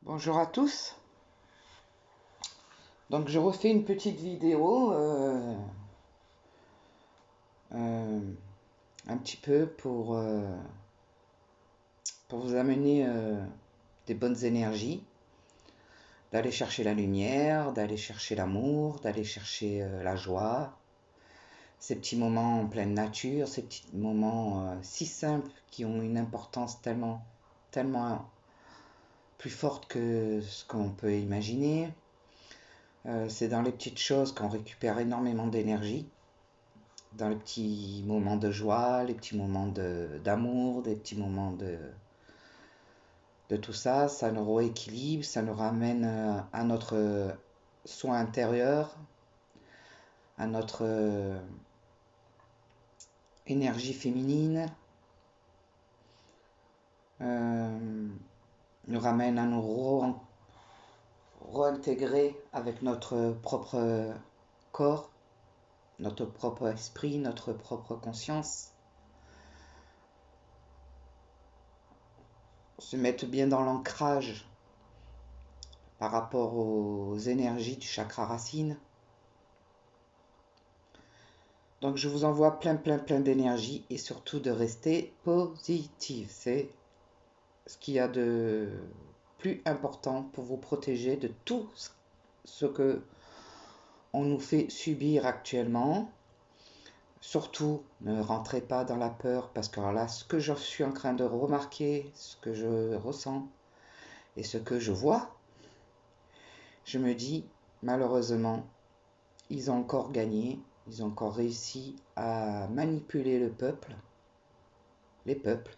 Bonjour à tous. Donc je refais une petite vidéo euh, un petit peu pour vous amener des bonnes énergies, d'aller chercher la lumière, d'aller chercher l'amour, d'aller chercher la joie, ces petits moments en pleine nature, ces petits moments si simples qui ont une importance tellement plus forte que ce qu'on peut imaginer. C'est dans les petites choses qu'on récupère énormément d'énergie. Dans les petits moments de joie, les petits moments d'amour, des petits moments de tout ça, ça nous rééquilibre, ça nous ramène à notre soin intérieur, à notre énergie féminine, euh, nous ramène à nous réintégrer avec notre propre corps, notre propre esprit, notre propre conscience. Se mettre bien dans l'ancrage par rapport aux énergies du chakra racine. Donc je vous envoie plein d'énergie et surtout de rester positive. C'est ce qu'il y a de plus important pour vous protéger de tout ce que on nous fait subir actuellement. Surtout, ne rentrez pas dans la peur parce que là, ce que je suis en train de remarquer, ce que je ressens et ce que je vois, je me dis malheureusement, ils ont encore gagné, ils ont encore réussi à manipuler le peuple, les peuples.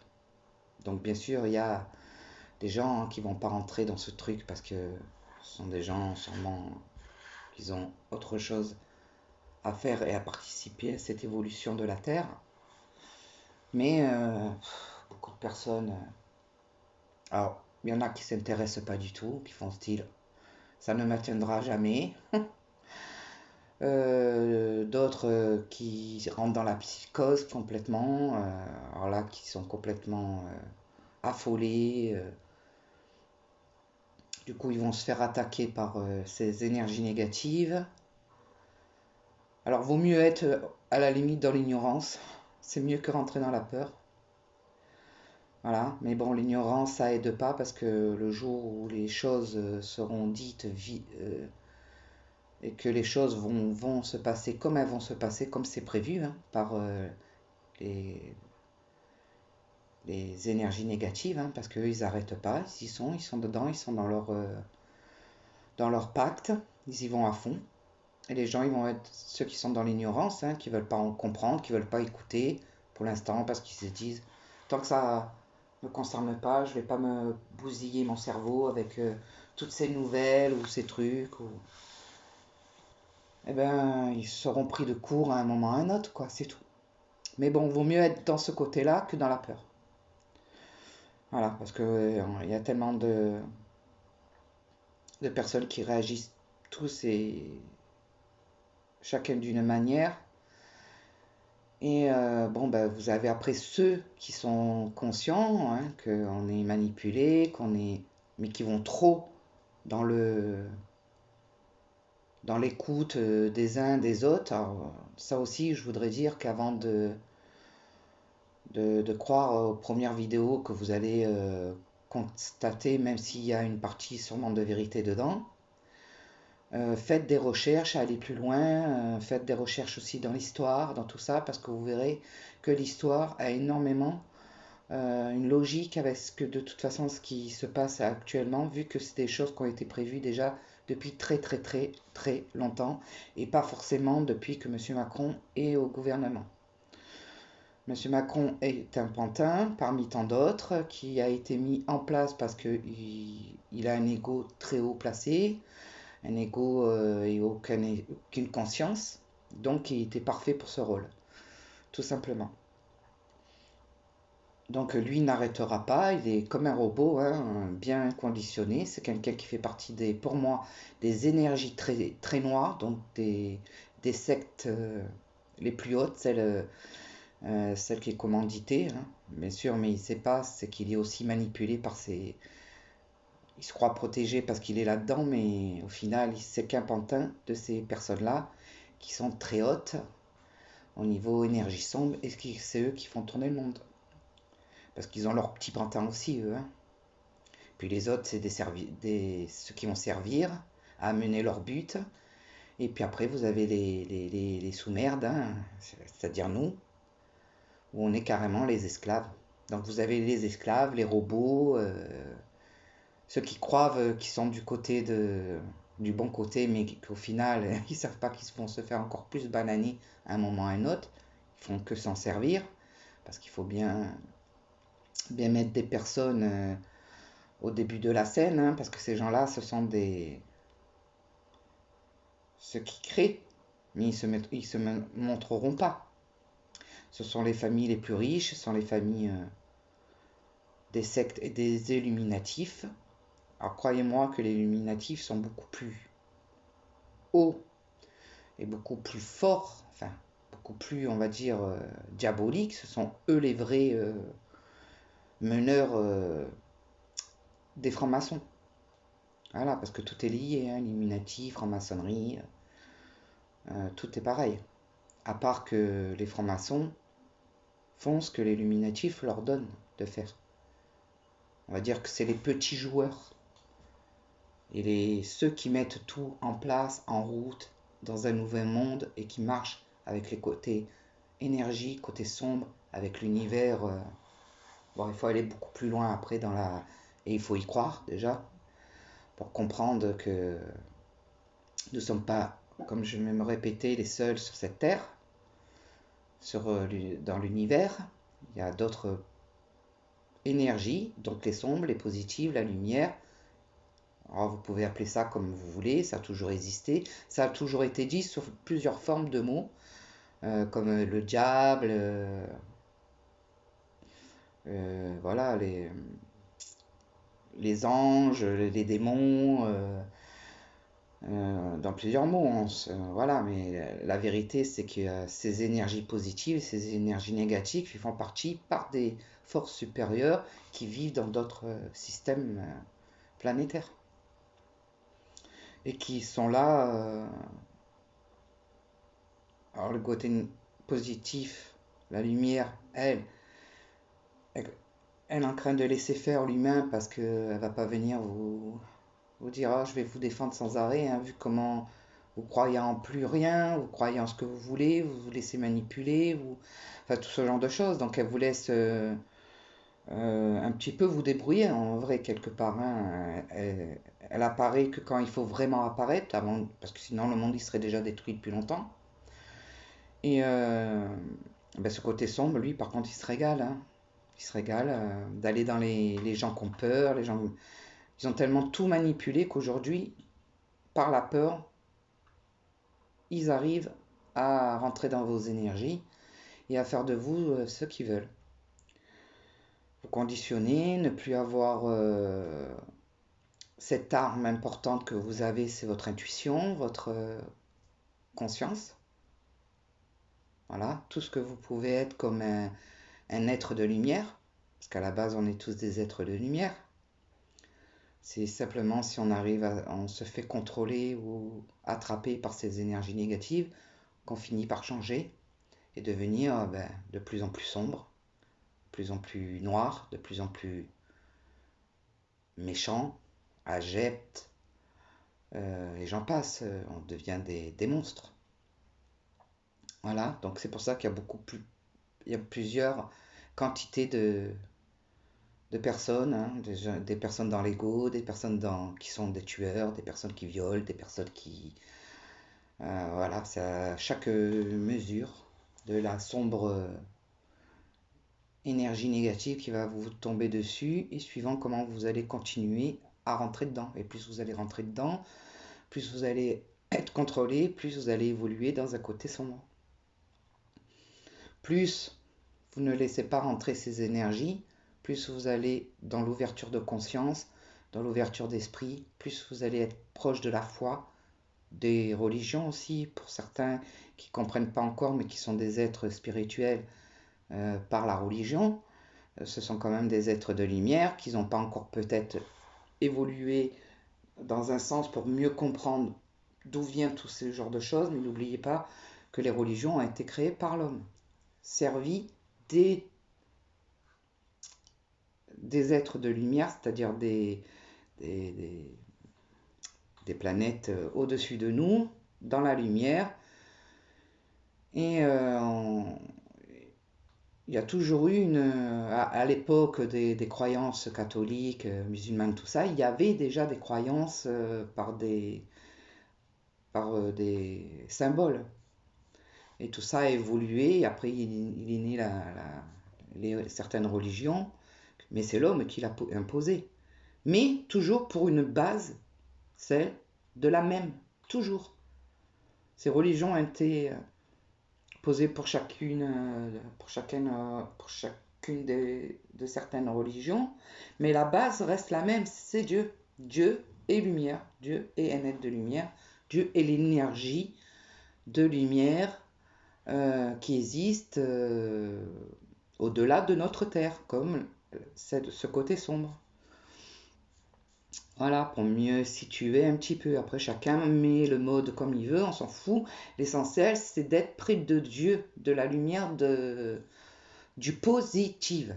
Donc bien sûr, il y a des gens qui vont pas rentrer dans ce truc parce que ce sont des gens sûrement qui ont autre chose à faire et à participer à cette évolution de la Terre. Mais beaucoup de personnes, alors il y en a qui s'intéressent pas du tout, qui font style ça ne m'atteindra jamais. D'autres qui rentrent dans la psychose complètement, alors là qui sont complètement affolés. Du coup, ils vont se faire attaquer par ces énergies négatives. Alors, vaut mieux être à la limite dans l'ignorance. C'est mieux que rentrer dans la peur. Voilà. Mais bon, l'ignorance, ça aide pas parce que le jour où les choses seront dites et que les choses vont se passer comme elles vont se passer, comme c'est prévu hein, par les, les énergies négatives, hein, parce qu'eux, ils n'arrêtent pas. Ils sont dedans, ils sont dans leur pacte. Ils y vont à fond. Et les gens, ils vont être ceux qui sont dans l'ignorance, hein, qui veulent pas en comprendre, qui veulent pas écouter pour l'instant parce qu'ils se disent tant que ça me concerne pas, je vais pas me bousiller mon cerveau avec toutes ces nouvelles ou ces trucs. Eh ben, ils seront pris de court à un moment ou à un autre, quoi, c'est tout. Mais bon, vaut mieux être dans ce côté-là que dans la peur. Voilà, parce que il y a tellement de personnes qui réagissent tous et chacun d'une manière. Et bon, ben, vous avez après ceux qui sont conscients hein, qu'on est manipulé, mais qui vont trop dans dans l'écoute des uns des autres. Alors, ça aussi, je voudrais dire qu'avant de croire aux premières vidéos que vous allez constater, même s'il y a une partie sûrement de vérité dedans, faites des recherches, allez plus loin, faites des recherches aussi dans l'histoire, dans tout ça, parce que vous verrez que l'histoire a énormément une logique avec ce que de toute façon ce qui se passe actuellement, vu que c'est des choses qui ont été prévues déjà depuis très longtemps, et pas forcément depuis que M. Macron est au gouvernement. M. Macron est un pantin parmi tant d'autres qui a été mis en place parce qu'il a un ego très haut placé, un ego et aucune conscience, donc il était parfait pour ce rôle, tout simplement. Donc lui n'arrêtera pas, il est comme un robot, hein, bien conditionné. C'est quelqu'un qui fait partie pour moi, des énergies très noires, donc des sectes les plus hautes, celle qui est commanditée, hein, bien sûr, mais il ne sait pas, c'est qu'il est aussi manipulé par il se croit protégé parce qu'il est là-dedans, mais au final, c'est qu'un pantin de ces personnes-là qui sont très hautes au niveau énergie sombre, et c'est eux qui font tourner le monde. Parce qu'ils ont leur petit pantin aussi, eux, hein. Puis les autres, c'est ceux qui vont servir à mener leur but. Et puis après, vous avez les sous-merdes, hein, c'est-à-dire nous, où on est carrément les esclaves. Donc vous avez les esclaves, les robots, ceux qui croient qu'ils sont du bon côté, mais qu'au final, ils savent pas qu'ils vont se faire encore plus bananer à un moment ou à un autre. Ils font que s'en servir, parce qu'il faut bien mettre des personnes au début de la scène, hein, parce que ces gens-là, ce sont ceux qui créent, mais ils se montreront pas. Ce sont les familles les plus riches, ce sont les familles des sectes et des illuminatifs. Alors croyez-moi que les illuminatifs sont beaucoup plus hauts et beaucoup plus forts, enfin beaucoup plus, on va dire, diaboliques. Ce sont eux les vrais meneurs des francs-maçons. Voilà, parce que tout est lié, hein, Illuminati, franc-maçonnerie, tout est pareil. À part que les francs-maçons font ce que les illuminatifs leur donnent de faire. On va dire que c'est les petits joueurs. Et ceux qui mettent tout en place, en route, dans un nouvel monde et qui marchent avec les côtés énergie, côté sombre, avec l'univers. Bon, il faut aller beaucoup plus loin après et il faut y croire déjà pour comprendre que nous ne sommes pas, comme je vais me répéter, les seuls sur cette terre, dans l'univers. Il y a d'autres énergies, donc les sombres, les positives, la lumière. Alors, vous pouvez appeler ça comme vous voulez, ça a toujours existé, ça a toujours été dit sur plusieurs formes de mots, comme le diable, voilà, les anges, les démons, dans plusieurs mots, voilà, mais la vérité c'est que ces énergies positives et ces énergies négatives, ils font partie par des forces supérieures qui vivent dans d'autres systèmes planétaires et qui sont là. Alors le côté positif, la lumière, elle, elle est en train de laisser faire l'humain parce qu'elle va pas venir vous dire ah, je vais vous défendre sans arrêt, hein, vu comment vous croyez en plus rien, vous croyez en ce que vous voulez, vous vous laissez manipuler, enfin tout ce genre de choses. Donc elle vous laisse un petit peu vous débrouiller en vrai quelque part, hein. Elle apparaît que quand il faut vraiment apparaître, parce que sinon le monde il serait déjà détruit depuis longtemps. Et ben, ce côté sombre, lui, par contre, il se régale, hein. Il se régale d'aller dans les gens qui ont peur. Ils ont tellement tout manipulé qu'aujourd'hui, par la peur, ils arrivent à rentrer dans vos énergies et à faire de vous ce qu'ils veulent. Vous conditionner, ne plus avoir cette arme importante que vous avez, c'est votre intuition, votre conscience. Voilà, tout ce que vous pouvez être comme un être de lumière, parce qu'à la base on est tous des êtres de lumière. C'est simplement si on se fait contrôler ou attraper par ces énergies négatives qu'on finit par changer et devenir de plus en plus sombre, de plus en plus noir, de plus en plus méchant, abject, et j'en passe, on devient des monstres. Voilà, donc c'est pour ça qu'il y a il y a plusieurs quantités de personnes, hein, des personnes dans l'ego, des personnes qui sont des tueurs, des personnes qui violent, des personnes qui... voilà, c'est à chaque mesure de la sombre énergie négative qui va vous tomber dessus et suivant comment vous allez continuer à rentrer dedans. Et plus vous allez rentrer dedans, plus vous allez être contrôlé, plus vous allez évoluer dans un côté sombre. Plus vous ne laissez pas rentrer ces énergies, plus vous allez dans l'ouverture de conscience, dans l'ouverture d'esprit, plus vous allez être proche de la foi, des religions aussi, pour certains qui ne comprennent pas encore, mais qui sont des êtres spirituels par la religion. Ce sont quand même des êtres de lumière, qui n'ont pas encore peut-être évoluer dans un sens pour mieux comprendre d'où vient tout ce genre de choses, mais n'oubliez pas que les religions ont été créées par l'homme, servi des, des êtres de lumière, c'est-à-dire des, des, des planètes au-dessus de nous, dans la lumière. Et il y a toujours eu à l'époque des croyances catholiques, musulmanes, tout ça, il y avait déjà des croyances par des symboles. Et tout ça a évolué. Et après, il est né certaines religions, mais c'est l'homme qui l'a imposé. Mais toujours pour une base, celle de la même. Toujours. Ces religions ont été posées pour chacune de certaines religions, mais la base reste la même, c'est Dieu. Dieu est lumière, Dieu est un être de lumière, Dieu est l'énergie de lumière qui existe au-delà de notre terre, comme ce côté sombre. Voilà, pour mieux situer un petit peu. Après, chacun met le mode comme il veut, on s'en fout. L'essentiel, c'est d'être près de Dieu, de la lumière, du positif.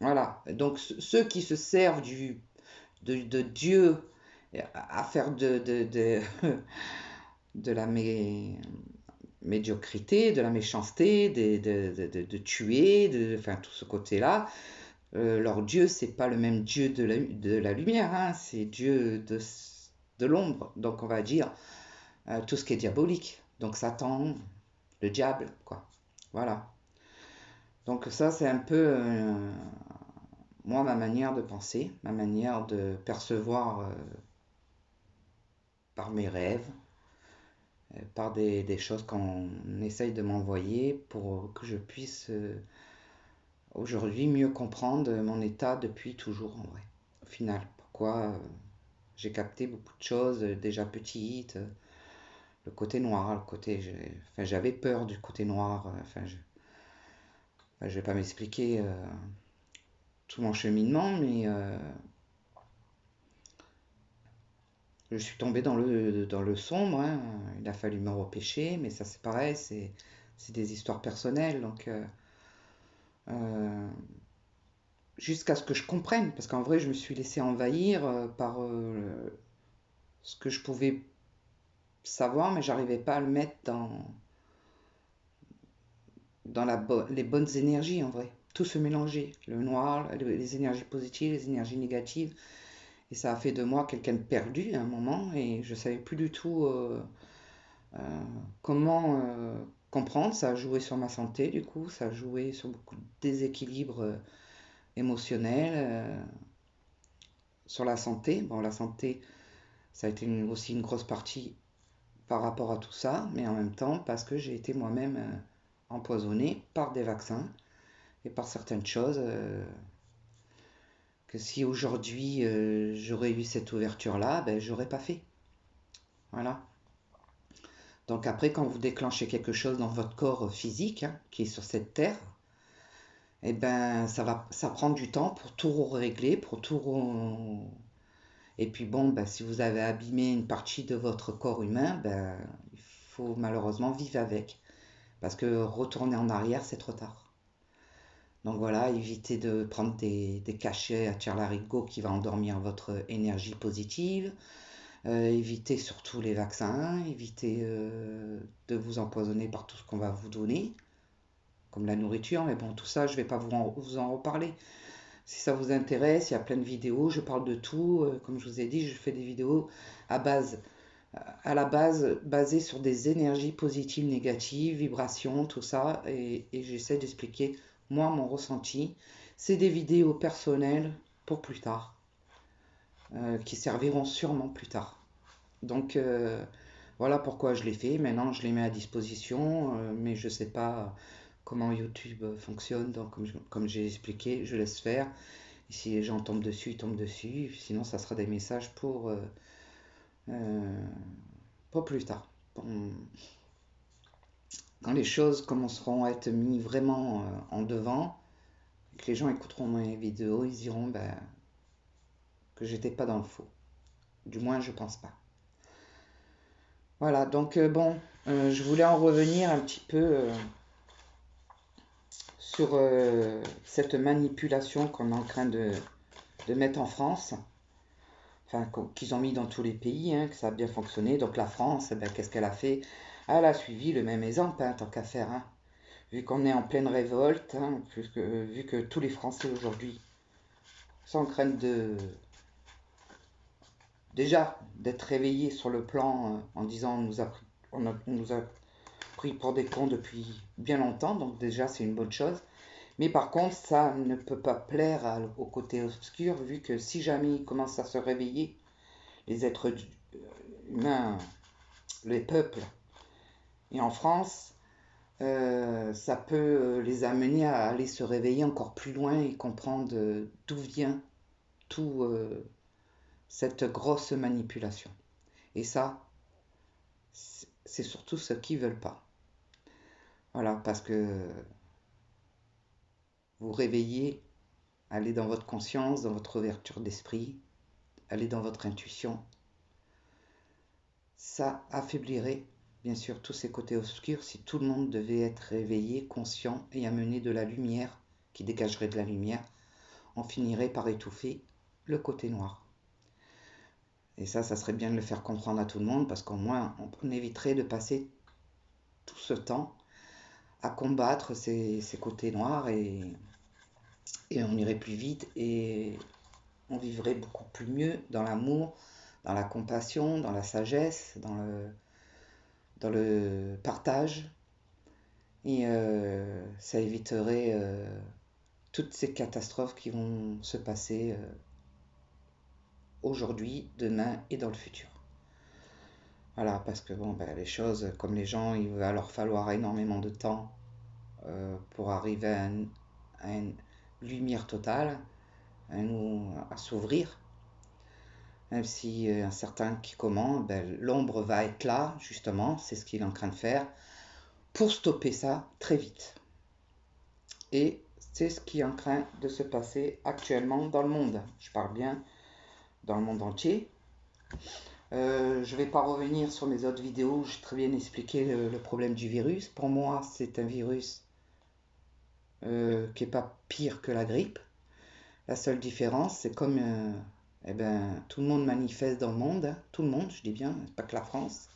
Voilà. Donc, ceux qui se servent de Dieu à faire de la médiocrité, de la méchanceté, de tuer, enfin tout ce côté-là. Leur Dieu, c'est pas le même Dieu de la lumière, hein, c'est Dieu de l'ombre. Donc on va dire tout ce qui est diabolique. Donc Satan, le diable, quoi. Voilà. Donc ça, c'est un peu moi ma manière de penser, ma manière de percevoir par mes rêves, par des choses qu'on essaye de m'envoyer pour que je puisse aujourd'hui mieux comprendre mon état depuis toujours en vrai. Au final, pourquoi j'ai capté beaucoup de choses déjà petites, le côté noir, enfin, j'avais peur du côté noir, je vais pas m'expliquer tout mon cheminement, mais je suis tombé dans le sombre, hein. Il a fallu me repêcher, mais ça c'est pareil, c'est des histoires personnelles, donc euh, jusqu'à ce que je comprenne, parce qu'en vrai je me suis laissé envahir par ce que je pouvais savoir, mais j'arrivais pas à le mettre dans les bonnes énergies en vrai. Tout se mélanger, le noir, les énergies positives, les énergies négatives. Et ça a fait de moi quelqu'un de perdu à un moment et je savais plus du tout euh, comment comprendre. Ça a joué sur ma santé du coup, ça a joué sur beaucoup de déséquilibres émotionnels, sur la santé. Bon, la santé, ça a été aussi une grosse partie par rapport à tout ça, mais en même temps parce que j'ai été moi-même empoisonné par des vaccins et par certaines choses que si aujourd'hui j'aurais eu cette ouverture-là, ben j'aurais pas fait. Voilà. Donc après, quand vous déclenchez quelque chose dans votre corps physique, hein, qui est sur cette terre, eh ben ça prend du temps pour tout régler, pour tout. Et puis bon, ben, si vous avez abîmé une partie de votre corps humain, ben il faut malheureusement vivre avec, parce que retourner en arrière, c'est trop tard. Donc voilà, évitez de prendre des cachets à tire-larigot qui va endormir votre énergie positive. Évitez surtout les vaccins, évitez de vous empoisonner par tout ce qu'on va vous donner, comme la nourriture. Mais bon, tout ça, je ne vais pas vous en reparler. Si ça vous intéresse, il y a plein de vidéos, je parle de tout. Comme je vous ai dit, je fais des vidéos à base, à la base basées sur des énergies positives, négatives, vibrations, tout ça. Et j'essaie d'expliquer, moi, mon ressenti. C'est des vidéos personnelles pour plus tard, qui serviront sûrement plus tard. Donc voilà pourquoi je l'ai fait. Maintenant, je les mets à disposition, mais je ne sais pas comment YouTube fonctionne. Donc, comme j'ai expliqué, je laisse faire. Et si les gens tombent dessus, ils tombent dessus. Sinon, ça sera des messages euh, pour plus tard. Bon, quand les choses commenceront à être mises vraiment en devant, que les gens écouteront mes vidéos, ils diront bah, que j'étais pas dans le faux. Du moins, je pense pas. Voilà, donc bon, je voulais en revenir un petit peu sur cette manipulation qu'on est en train de mettre en France, enfin qu'ils ont mis dans tous les pays, hein, que ça a bien fonctionné. Donc la France, eh ben, qu'est-ce qu'elle a fait? Elle a suivi le même exemple, hein, tant qu'à faire. Hein. Vu qu'on est en pleine révolte, hein, vu que tous les Français aujourd'hui sont en train de déjà d'être réveillés sur le plan en disant on nous a pris pour des cons depuis bien longtemps, donc déjà c'est une bonne chose. Mais par contre, ça ne peut pas plaire au côté obscur, vu que si jamais ils commencent à se réveiller, les êtres humains, les peuples, et en France, ça peut les amener à aller se réveiller encore plus loin et comprendre d'où vient tout cette grosse manipulation. Et ça, c'est surtout ceux qui ne veulent pas. Voilà, parce que vous réveillez, allez dans votre conscience, dans votre ouverture d'esprit, allez dans votre intuition. Ça affaiblirait bien sûr tous ces côtés obscurs si tout le monde devait être réveillé, conscient et amener de la lumière, qui dégagerait de la lumière. On finirait par étouffer le côté noir. Et ça serait bien de le faire comprendre à tout le monde parce qu'au moins on éviterait de passer tout ce temps à combattre ces côtés noirs et on irait plus vite et on vivrait beaucoup plus mieux dans l'amour, dans la compassion, dans la sagesse, dans le partage. Et ça éviterait toutes ces catastrophes qui vont se passer aujourd'hui, demain et dans le futur. Voilà, parce que bon, ben, les choses, comme les gens, il va leur falloir énormément de temps pour arriver à une lumière totale, à s'ouvrir. Même si un certain qui commande, ben, l'ombre va être là, justement, c'est ce qu'il est en train de faire, pour stopper ça très vite. Et c'est ce qui est en train de se passer actuellement dans le monde. Je parle bien dans le monde entier. Je ne vais pas revenir sur mes autres vidéos, j'ai très bien expliqué le problème du virus. Pour moi, c'est un virus qui n'est pas pire que la grippe. La seule différence, c'est comme eh ben, tout le monde manifeste dans le monde, hein, tout le monde, je dis bien, pas que la France,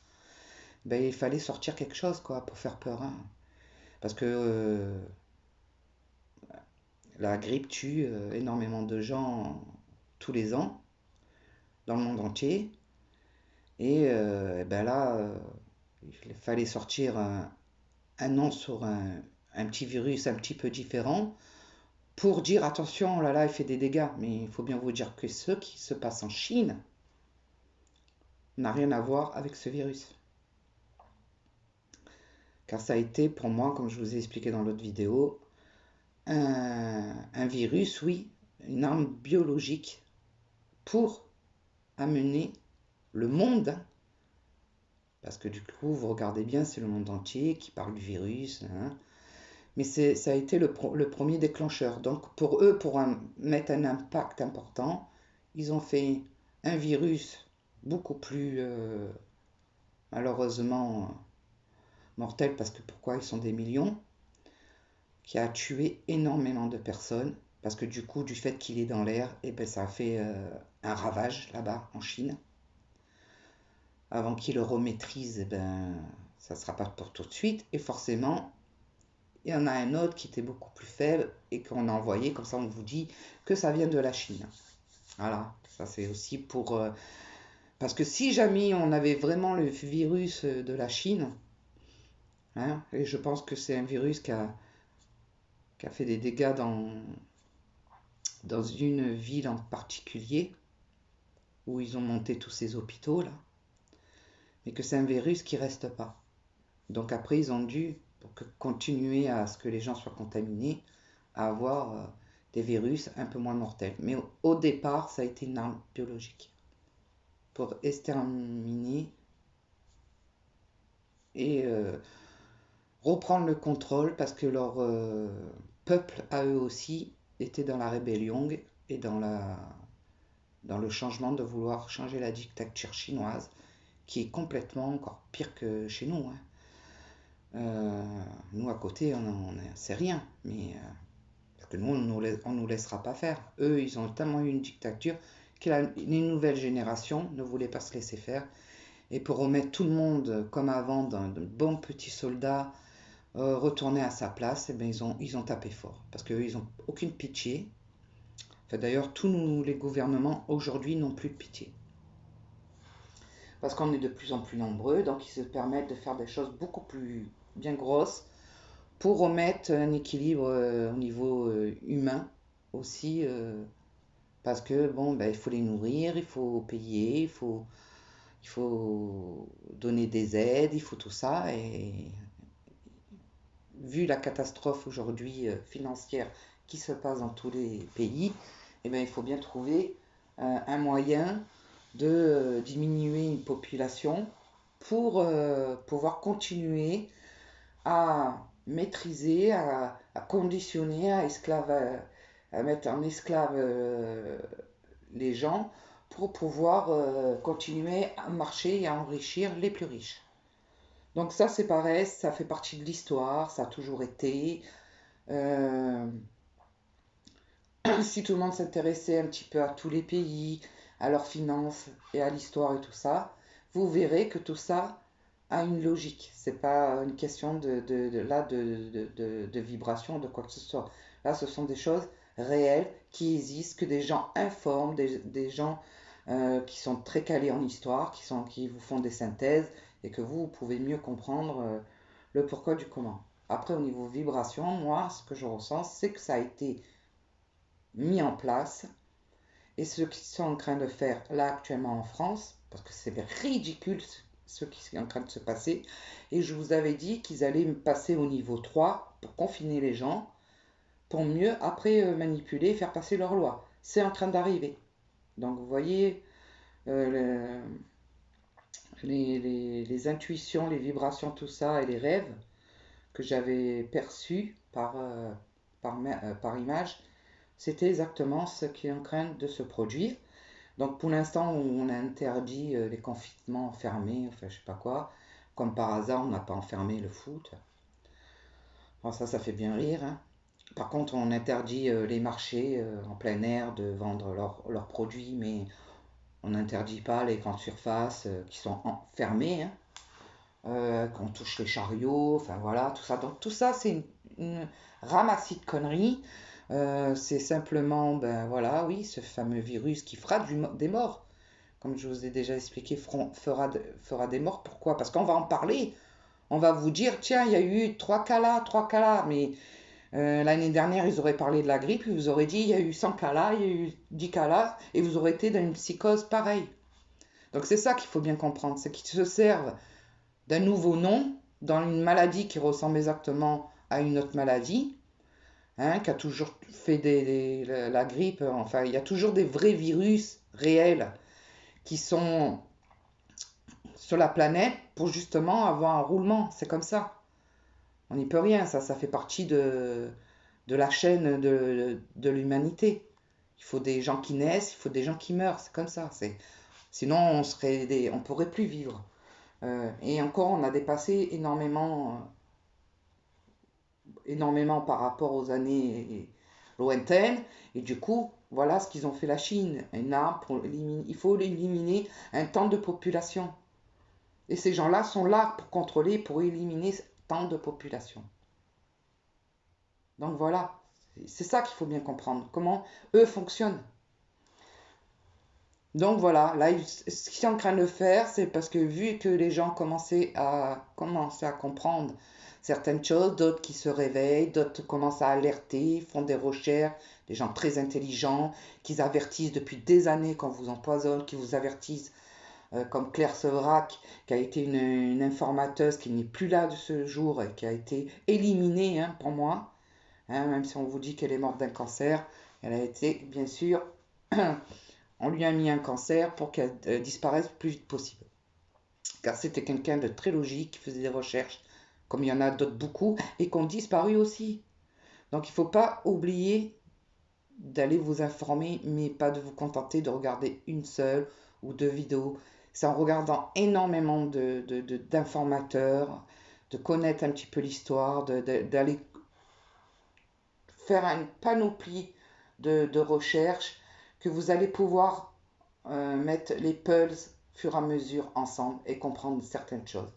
ben, il fallait sortir quelque chose quoi, pour faire peur. Hein. Parce que la grippe tue énormément de gens tous les ans, dans le monde entier. Et eh ben là, il fallait sortir un nom sur un petit virus un petit peu différent pour dire attention, oh là là, il fait des dégâts. Mais il faut bien vous dire que ce qui se passe en Chine n'a rien à voir avec ce virus. Car ça a été pour moi, comme je vous ai expliqué dans l'autre vidéo, un virus, oui, une arme biologique pour amener le monde, parce que du coup, vous regardez bien, c'est le monde entier qui parle du virus, hein, mais ça a été le premier déclencheur. Donc pour eux, mettre un impact important, ils ont fait un virus beaucoup plus malheureusement mortel, parce que pourquoi ils sont des millions, qui a tué énormément de personnes, parce que du coup, du fait qu'il est dans l'air, et ben, ça a fait un ravage là-bas en Chine. Avant qu'ils le remaîtrisent, eh ben, ça ne sera pas pour tout de suite, et forcément, il y en a un autre qui était beaucoup plus faible et qu'on a envoyé, comme ça on vous dit que ça vient de la Chine. Voilà, ça c'est aussi pour... parce que si jamais on avait vraiment le virus de la Chine, hein, et je pense que c'est un virus qui a fait des dégâts dans une ville en particulier, où ils ont monté tous ces hôpitaux là, mais que c'est un virus qui reste pas. Donc après ils ont dû, pour continuer à ce que les gens soient contaminés, à avoir des virus un peu moins mortels. Mais au départ, ça a été une arme biologique pour exterminer et reprendre le contrôle parce que leur peuple, à eux aussi, était dans la rébellion et dans dans le changement de vouloir changer la dictature chinoise, qui est complètement encore pire que chez nous, hein. Nous, à côté, c'est rien, mais parce que nous, on nous laissera pas faire. Eux, ils ont tellement eu une dictature que les nouvelles générations ne voulaient pas se laisser faire. Et pour remettre tout le monde comme avant, d'un bon petit soldat, retourner à sa place, eh bien, ils ont tapé fort. Parce qu'eux, ils n'ont aucune pitié. Enfin, d'ailleurs, les gouvernements aujourd'hui n'ont plus de pitié. Parce qu'on est de plus en plus nombreux, donc ils se permettent de faire des choses beaucoup plus bien grosses pour remettre un équilibre au niveau humain aussi. Parce que, bon, ben, il faut les nourrir, il faut payer, il faut donner des aides, il faut tout ça. Et vu la catastrophe aujourd'hui financière qui se passe dans tous les pays, eh bien, il faut bien trouver un moyen de diminuer une population pour pouvoir continuer à maîtriser, à conditionner, à mettre en esclave les gens pour pouvoir continuer à marcher et à enrichir les plus riches. Donc ça, c'est pareil, ça fait partie de l'histoire, ça a toujours été. Euh, si tout le monde s'intéressait un petit peu à tous les pays, à leurs finances et à l'histoire et tout ça, vous verrez que tout ça a une logique. C'est pas une question de vibration, de quoi que ce soit. Là, ce sont des choses réelles qui existent, que des gens informent, des gens qui sont très calés en histoire, qui vous font des synthèses et que vous pouvez mieux comprendre le pourquoi du comment. Après, au niveau vibration, moi, ce que je ressens, c'est que ça a été mis en place. Et ce qu'ils sont en train de faire là actuellement en France, parce que c'est ridicule ce qui est en train de se passer, et je vous avais dit qu'ils allaient passer au niveau 3 pour confiner les gens, pour mieux après manipuler et faire passer leurs lois. C'est en train d'arriver. Donc vous voyez euh, les intuitions, les vibrations, tout ça, et les rêves que j'avais perçus par image, c'était exactement ce qui est en train de se produire. Donc pour l'instant, on a interdit les confinements fermés, enfin je sais pas quoi. Comme par hasard, on n'a pas enfermé le foot. Bon, ça fait bien rire, hein. Par contre, on interdit les marchés en plein air de vendre leurs produits, mais on n'interdit pas les grandes surfaces qui sont fermées, hein. Qu'on touche les chariots, enfin voilà, tout ça. Donc tout ça, c'est une ramassis de conneries. C'est simplement, ben voilà, oui, ce fameux virus qui fera des morts. Comme je vous ai déjà expliqué, fera des morts. Pourquoi? Parce qu'on va en parler. On va vous dire, tiens, il y a eu 3 cas là. Mais l'année dernière, ils auraient parlé de la grippe, ils vous auraient dit, il y a eu 100 cas là, il y a eu 10 cas là, et vous aurez été dans une psychose pareille. Donc c'est ça qu'il faut bien comprendre, c'est qu'ils se servent d'un nouveau nom dans une maladie qui ressemble exactement à une autre maladie, hein, qui a toujours fait la grippe. Enfin, il y a toujours des vrais virus réels qui sont sur la planète pour justement avoir un roulement. C'est comme ça. On n'y peut rien, ça fait partie de la chaîne de l'humanité. Il faut des gens qui naissent, il faut des gens qui meurent, c'est comme ça. Sinon, on pourrait plus vivre. Et encore, on a dépassé énormément par rapport aux années lointaines. Et du coup, voilà ce qu'ils ont fait la Chine. Il faut éliminer un temps de population. Et ces gens-là sont là pour contrôler, pour éliminer tant de population. Donc voilà, c'est ça qu'il faut bien comprendre, comment eux fonctionnent. Donc voilà, là, ce qu'ils sont en train de faire, c'est parce que vu que les gens commencent à comprendre certaines choses, d'autres qui se réveillent, d'autres commencent à alerter, font des recherches, des gens très intelligents, qui avertissent depuis des années qu'on vous empoisonne, qui vous avertissent comme Claire Severac, qui a été une informateuse qui n'est plus là de ce jour et qui a été éliminée, hein, pour moi, hein, même si on vous dit qu'elle est morte d'un cancer, elle a été, bien sûr, on lui a mis un cancer pour qu'elle disparaisse le plus vite possible. Car c'était quelqu'un de très logique, qui faisait des recherches, comme il y en a d'autres beaucoup, et qui ont disparu aussi. Donc il ne faut pas oublier d'aller vous informer, mais pas de vous contenter de regarder une seule ou deux vidéos. C'est en regardant énormément d'informateurs, de connaître un petit peu l'histoire, d'aller faire une panoplie de recherches que vous allez pouvoir mettre les puzzles fur et à mesure ensemble et comprendre certaines choses.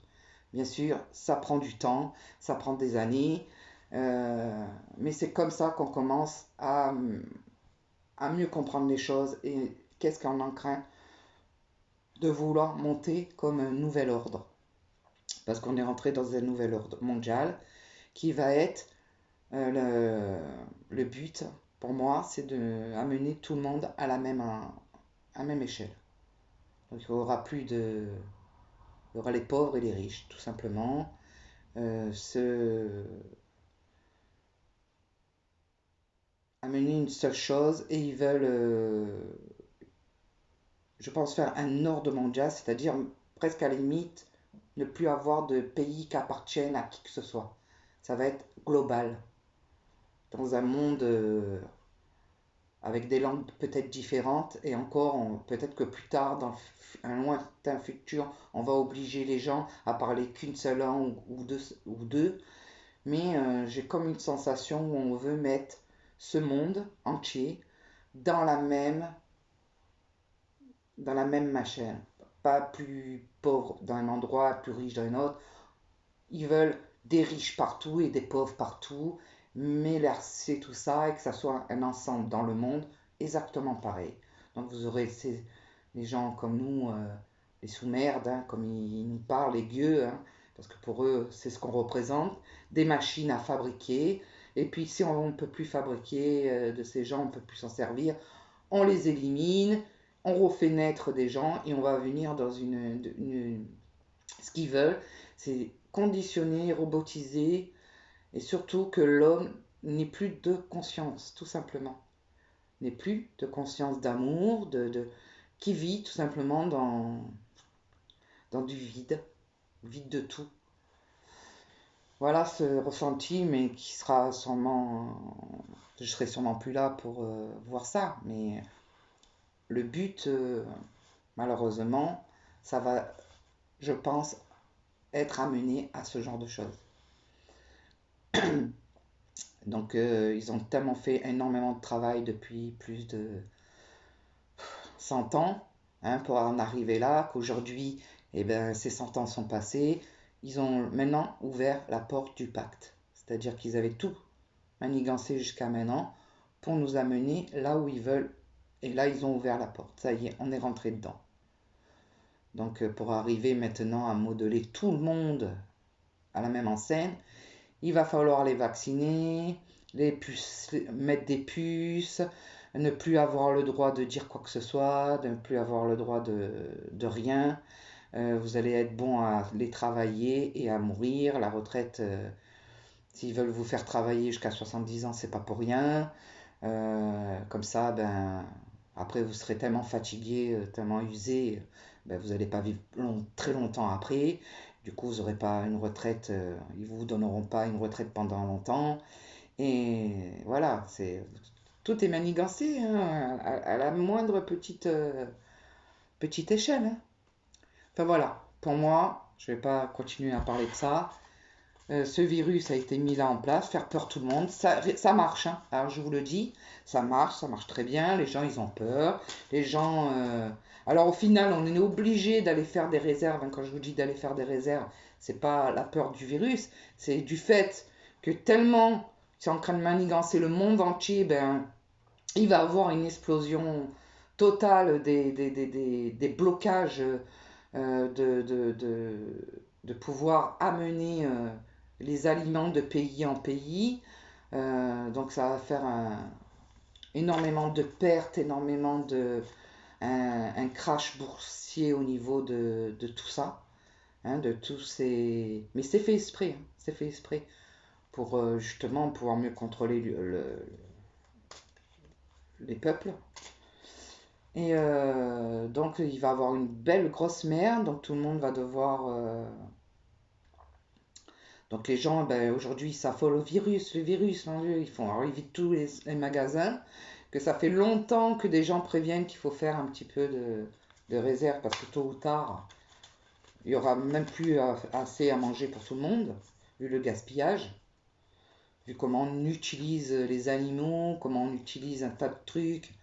Bien sûr, ça prend du temps, ça prend des années, mais c'est comme ça qu'on commence à mieux comprendre les choses et qu'est-ce qu'on est en train de vouloir monter comme un nouvel ordre. Parce qu'on est rentré dans un nouvel ordre mondial qui va être le but, pour moi, c'est d'amener tout le monde à la même échelle. Donc il y aura plus de... Il y aura les pauvres et les riches, tout simplement. Amener une seule chose et ils veulent, je pense, faire un ordre mondial, c'est-à-dire presque à la limite ne plus avoir de pays qui appartiennent à qui que ce soit. Ça va être global, dans un monde avec des langues peut-être différentes, et encore, peut-être que plus tard, dans un lointain futur, on va obliger les gens à parler qu'une seule langue ou deux. Mais j'ai comme une sensation où on veut mettre ce monde entier dans dans la même machine. Pas plus pauvre dans un endroit, plus riche dans un autre. Ils veulent des riches partout et des pauvres partout, mélancer tout ça et que ça soit un ensemble dans le monde exactement pareil. Donc vous aurez les gens comme nous, les sous-merdes, hein, comme ils nous parlent, les gueux, hein, parce que pour eux c'est ce qu'on représente, des machines à fabriquer. Et puis si on ne peut plus fabriquer de ces gens, on ne peut plus s'en servir, on les élimine, on refait naître des gens et on va venir dans ce qu'ils veulent, c'est conditionner, robotiser et surtout que l'homme n'ait plus de conscience, tout simplement. N'ait plus de conscience d'amour, qui vit tout simplement dans du vide, vide de tout. Voilà ce ressenti, mais qui sera sûrement. Je serai sûrement plus là pour voir ça, mais le but, malheureusement, ça va, je pense, être amené à ce genre de choses. Donc, ils ont tellement fait énormément de travail depuis plus de 100 ans, hein, pour en arriver là, qu'aujourd'hui, eh ben, ces 100 ans sont passés. Ils ont maintenant ouvert la porte du pacte. C'est-à-dire qu'ils avaient tout manigancé jusqu'à maintenant pour nous amener là où ils veulent. Et là, ils ont ouvert la porte. Ça y est, on est rentré dedans. Donc, pour arriver maintenant à modeler tout le monde à la même enseigne, il va falloir les vacciner, les puces, mettre des puces, ne plus avoir le droit de dire quoi que ce soit, de ne plus avoir le droit de rien. Vous allez être bon à les travailler et à mourir. La retraite, s'ils veulent vous faire travailler jusqu'à 70 ans, c'est pas pour rien. Comme ça, ben, après, vous serez tellement fatigué, tellement usé, ben, vous n'allez pas vivre très longtemps après. Du coup, vous n'aurez pas une retraite, ils ne vous donneront pas une retraite pendant longtemps. Et voilà, tout est manigancé, hein, à la moindre petite échelle, hein. Enfin voilà, pour moi, je ne vais pas continuer à parler de ça. Ce virus a été mis là en place, faire peur tout le monde, ça marche, hein. Alors je vous le dis, ça marche très bien, les gens ils ont peur, les gens... Alors au final, on est obligé d'aller faire des réserves, hein. Quand je vous dis d'aller faire des réserves, c'est pas la peur du virus, c'est du fait que tellement c'est en train de manigancer le monde entier, ben, il va y avoir une explosion totale des blocages de pouvoir amener les aliments de pays en pays. Donc ça va faire énormément de pertes, énormément un crash boursier au niveau de tout ça. Hein, de tous ces... Mais c'est fait exprès, hein, c'est fait exprès pour justement pouvoir mieux contrôler les peuples. Et donc il va y avoir une belle grosse merde, donc tout le monde va devoir donc les gens, ben, aujourd'hui, ils s'affolent au virus, le virus, mon Dieu, ils font, alors ils vident tous les magasins, que ça fait longtemps que des gens préviennent qu'il faut faire un petit peu de réserve parce que tôt ou tard, il y aura même plus assez à manger pour tout le monde, vu le gaspillage, vu comment on utilise les animaux, comment on utilise un tas de trucs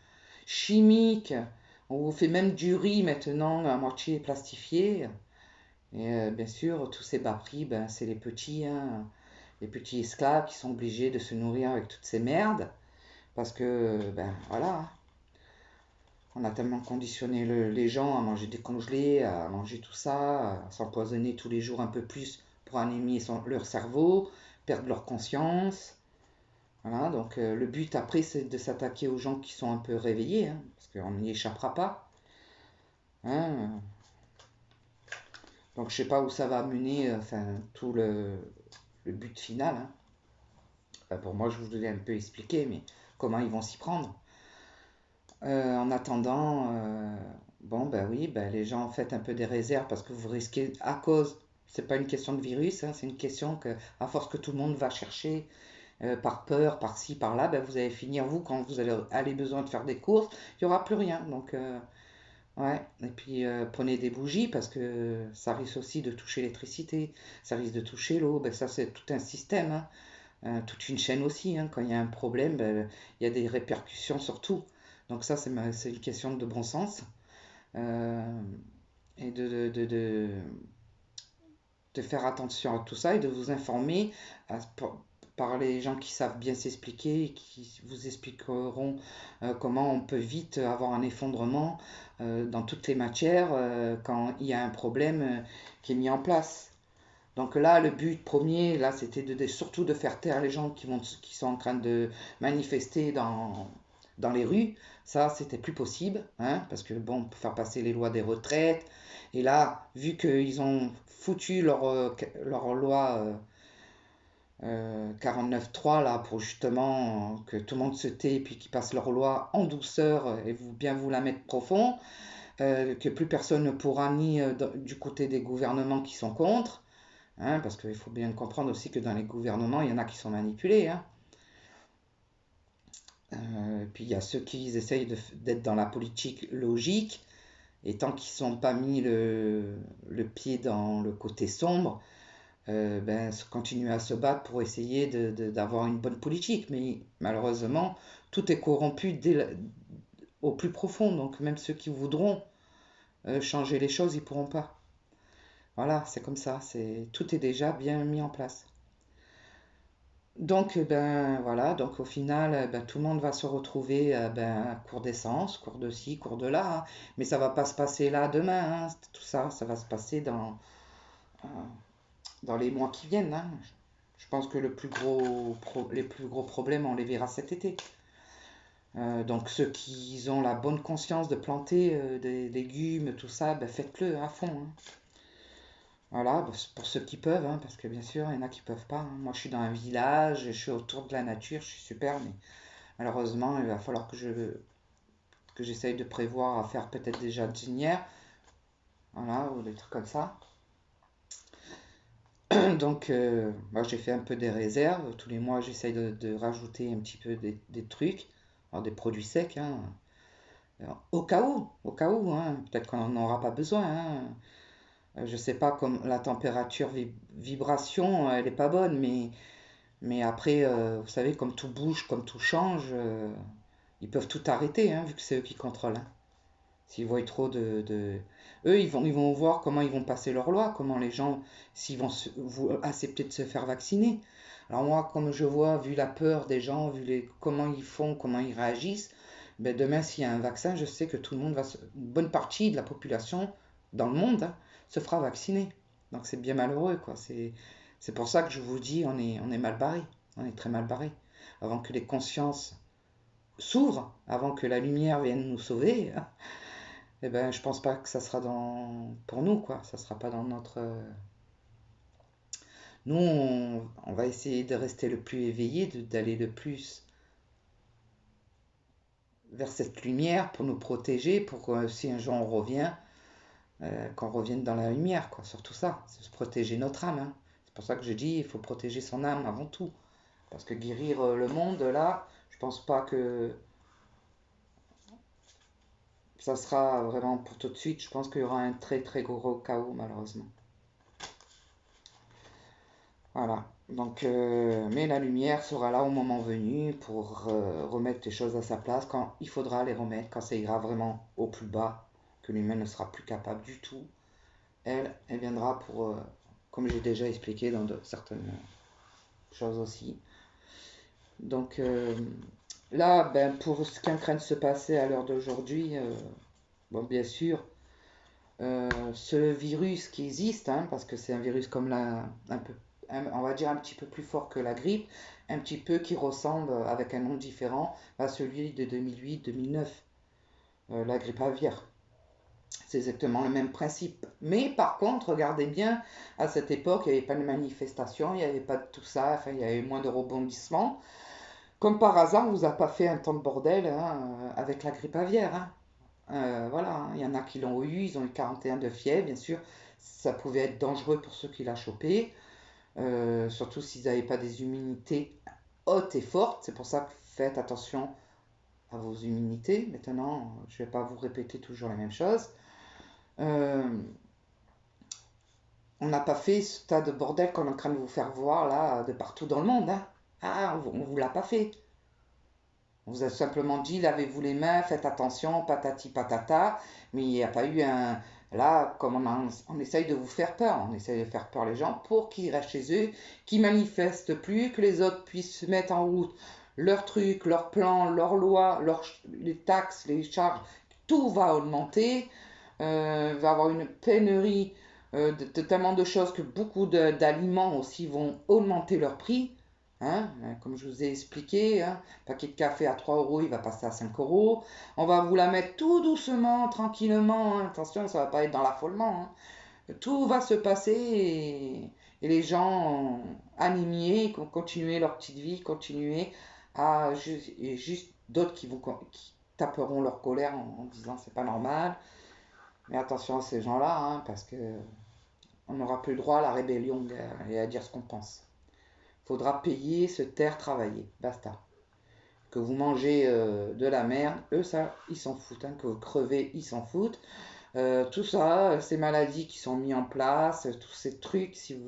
chimiques. On vous fait même du riz maintenant à moitié plastifié. Et bien sûr, tous ces bas prix, ben, c'est les petits esclaves qui sont obligés de se nourrir avec toutes ces merdes. Parce que, ben voilà, hein, on a tellement conditionné les gens à manger des congelés, à manger tout ça, à s'empoisonner tous les jours un peu plus pour anémier leur cerveau, perdre leur conscience. Voilà, donc le but après, c'est de s'attaquer aux gens qui sont un peu réveillés, hein, parce qu'on n'y échappera pas. Hein. Donc je sais pas où ça va mener, enfin, tout le but final. Hein. Enfin, pour moi, je vous l'ai un peu expliqué, mais comment ils vont s'y prendre. En attendant, bon, ben oui, ben les gens faites un peu des réserves parce que vous risquez, à cause, c'est pas une question de virus, hein, c'est une question que, à force que tout le monde va chercher par peur, par ci, par là, ben vous allez finir, vous, quand vous allez aller besoin de faire des courses, il n'y aura plus rien. Donc, ouais. Et puis, prenez des bougies parce que ça risque aussi de toucher l'électricité, ça risque de toucher l'eau, ben ça, c'est tout un système, hein, toute une chaîne aussi. Hein. Quand il y a un problème, ben, il y a des répercussions sur tout. Donc ça, c'est une question de bon sens. Euh, et de faire attention à tout ça et de vous informer par les gens qui savent bien s'expliquer et qui vous expliqueront comment on peut vite avoir un effondrement dans toutes les matières quand il y a un problème qui est mis en place. Donc là, le but premier, là, c'était surtout de faire taire les gens qui sont en train de manifester dans les rues. Ça, c'était plus possible, hein, parce que bon, pour faire passer les lois des retraites. Et là, vu qu'ils ont foutu leur loi 49.3 là pour justement que tout le monde se tait et puis qu'ils passent leur loi en douceur et bien vous la mettre profond, que plus personne ne pourra ni du côté des gouvernements qui sont contre. Hein, parce qu'il faut bien comprendre aussi que dans les gouvernements, il y en a qui sont manipulés. Hein. Puis il y a ceux qui essayent d'être dans la politique logique, et tant qu'ils ne sont pas mis le pied dans le côté sombre, ben, continuer à se battre pour essayer d'avoir une bonne politique. Mais malheureusement, tout est corrompu au plus profond. Donc même ceux qui voudront changer les choses, ils ne pourront pas. Voilà, c'est comme ça. Tout est déjà bien mis en place. Donc, ben voilà, donc au final, ben, tout le monde va se retrouver ben, à court d'essence, cours de ci, cours de là, hein. Mais ça va pas se passer là demain, hein. Tout ça, ça va se passer euh, dans les mois qui viennent. Hein. Je pense que les plus gros problèmes, on les verra cet été. Donc ceux qui ont la bonne conscience de planter des légumes, tout ça, ben, faites-le à fond. Hein. Voilà, bah, c'est pour ceux qui peuvent, hein, parce que bien sûr, il y en a qui peuvent pas. Hein. Moi, je suis dans un village, je suis autour de la nature, je suis super, mais malheureusement, il va falloir que j'essaye de prévoir à faire peut-être des jardinières, voilà, ou des trucs comme ça. Donc, moi, j'ai fait un peu des réserves. Tous les mois, j'essaye de rajouter un petit peu des trucs, alors des produits secs, hein. Alors, au cas où, hein, peut-être qu'on n'en aura pas besoin. Hein. Je sais pas comme la température vibration, elle est pas bonne, mais après, vous savez, comme tout bouge, comme tout change, ils peuvent tout arrêter, hein, vu que c'est eux qui contrôlent. Hein. S'ils voient trop Eux, ils vont voir comment ils vont passer leur loi, comment les gens, s'ils vont accepter de se faire vacciner. Alors moi, comme je vois, vu la peur des gens, comment ils font, comment ils réagissent, ben demain, s'il y a un vaccin, je sais que tout le monde une bonne partie de la population dans le monde hein, se fera vacciner. Donc c'est bien malheureux, quoi. C'est pour ça que je vous dis, on est mal barré. On est très mal barré. Avant que les consciences s'ouvrent, avant que la lumière vienne nous sauver, eh ben, je pense pas que ça sera pour nous, quoi. Ça sera pas dans notre. Nous, on va essayer de rester le plus éveillé, d'aller le plus vers cette lumière pour nous protéger, pour que si un jour on revient, qu'on revienne dans la lumière, quoi. Surtout ça, c'est se protéger notre âme. Hein. C'est pour ça que je dis, il faut protéger son âme avant tout. Parce que guérir le monde, là, je pense pas que ça sera vraiment pour tout de suite. Je pense qu'il y aura un très très gros chaos malheureusement. Voilà. Donc, mais la lumière sera là au moment venu pour remettre les choses à sa place quand il faudra les remettre, quand ça ira vraiment au plus bas, que l'humain ne sera plus capable du tout. Elle viendra pour, comme j'ai déjà expliqué dans certaines choses aussi. Donc là, ben, pour ce qui est en train de se passer à l'heure d'aujourd'hui, bon, bien sûr, ce virus qui existe, hein, parce que c'est un virus comme un peu, on va dire un petit peu plus fort que la grippe, un petit peu qui ressemble avec un nom différent à celui de 2008-2009, la grippe aviaire. C'est exactement le même principe. Mais par contre, regardez bien, à cette époque, il n'y avait pas de manifestation, il n'y avait pas de tout ça, enfin, il y avait moins de rebondissements. Comme par hasard, on vous a pas fait un temps de bordel hein, avec la grippe aviaire. Hein. Voilà, hein. Il y en a qui l'ont eu, ils ont eu 41 de fièvre, bien sûr. Ça pouvait être dangereux pour ceux qui l'ont chopé, surtout s'ils n'avaient pas des immunités hautes et fortes. C'est pour ça que faites attention à vos immunités. Maintenant, je ne vais pas vous répéter toujours la même chose. Euh, on n'a pas fait ce tas de bordel qu'on est en train de vous faire voir là, de partout dans le monde. Hein. Ah, on ne vous l'a pas fait. On vous a simplement dit, lavez-vous les mains, faites attention, patati patata, mais il n'y a pas eu un... Là, comme on essaye de vous faire peur, on essaye de faire peur les gens pour qu'ils restent chez eux, qu'ils manifestent plus, que les autres puissent mettre en route leurs trucs, leurs plans, leurs lois, les taxes, les charges, tout va augmenter, va avoir une pénurie de tellement de choses que beaucoup d'aliments aussi vont augmenter leur prix. Hein, comme je vous ai expliqué, hein, paquet de café à 3 euros, il va passer à 5 euros. On va vous la mettre tout doucement, tranquillement. Hein. Attention, ça va pas être dans l'affolement. Hein. Tout va se passer et les gens animés, continuer leur petite vie, continuer à et juste d'autres qui taperont leur colère en disant c'est pas normal. Mais attention à ces gens-là, hein, parce que on n'aura plus le droit à la rébellion et à dire ce qu'on pense. Faudra payer, se taire, travailler. Basta. Que vous mangez de la merde, eux, ça, ils s'en foutent. Hein. Que vous crevez, ils s'en foutent. Tout ça, ces maladies qui sont mises en place, tous ces trucs, si